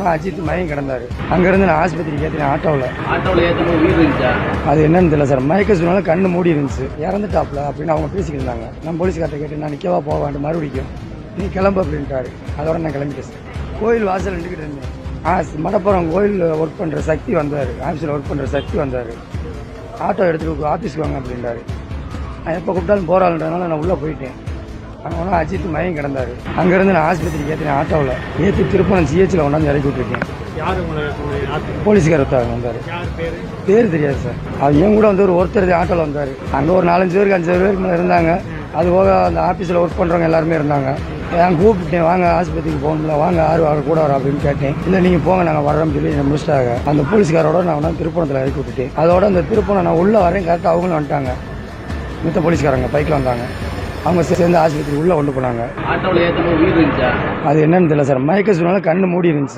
அவனும் அஜித் மயங்கி கிடந்தாரு. அங்கேருந்து நான் ஆஸ்பத்திரிக்கு ஏற்றினேன் ஆட்டோவில் ஏற்றும்போது உயிர் இருந்துச்சா? அது என்னன்னு தெரியல சார். மயக்க சொன்னாலும் கண்ணு மூடி இருந்துச்சு. இறந்துட்டாப்ல அப்படின்னு அவங்க பேசிக்கிட்டு இருந்தாங்க. நான் போலீஸ்கார்ட்ட கேட்டு நான் நிற்கவா போவான்ட்டு மறுபடியும் நீ கிளம்பு அப்படின்ட்டாரு. அதோட நான் கிளம்பிட்டேன் சார். கோயில் வாசல் நின்றுக்கிட்டு இருந்தேன். மடப்புறம் கோயில் ஒர்க் பண்ணுற சக்தி வந்தார். ஆஃபீஸில் ஒர்க் பண்ணுற சக்தி வந்தார். ஆட்டோ எடுத்துகிட்டு ஆஃபீஸ்க்கு வாங்க அப்படின்றாரு. நான் எப்போ கூப்பிட்டாலும் போகிறாள்ன்றதுனால நான் உள்ளே போயிட்டேன். அவனும் அஜித் மயங்கி கிடந்தாரு. அங்கேருந்து நான் ஆஸ்பத்திரிக்கு ஏற்றினேன் ஆட்டோவில். ஏற்றி திருப்பணம் சிஹெச்சில் கொண்டாந்து இறக்கி விட்டுருக்கேன். போலீஸ்காரர் வந்தார். பேர் தெரியாது சார். அது என் கூட வந்து ஒருத்தர் ஆட்டோவில் வந்தார். அங்கே ஒரு 4-5 பேருக்கு 5 பேருக்கு மேலே இருந்தாங்க. அது போக அந்த ஆஃபீஸில் ஒர்க் பண்ணுறவங்க எல்லாருமே இருந்தாங்க. நான் கூப்பிட்டேன், வாங்க ஆஸ்பத்திரிக்கு போகணும்ல, வாங்க யார் கூட வர அப்படின்னு கேட்டேன். இல்லை நீங்கள் போங்க நாங்கள் வர்றோம்னு சொல்லி என்னை முடிச்சிட்டாங்க. அந்த போலீஸ்காரோட நான் வந்து திருப்பணத்தில் இறக்கி விட்டுட்டேன். அதோட அந்த திருப்பணம் நான் உள்ளே வரேன். கரெக்டாக அவங்களும் வந்துட்டாங்க. மித்த போலீஸ்காரங்க பைக்கில் வந்தாங்க. அவங்க சேர்ந்து ஆஸ்பத்திரி உள்ளே கொண்டு போனாங்க. ஆட்டோவில் ஏற்றும்போது உயிர் இருந்துச்சா? அது என்னன்னு தெரியல சார். மயக்க சொன்னாலும் கண்ணு மூடி இருந்துச்சு.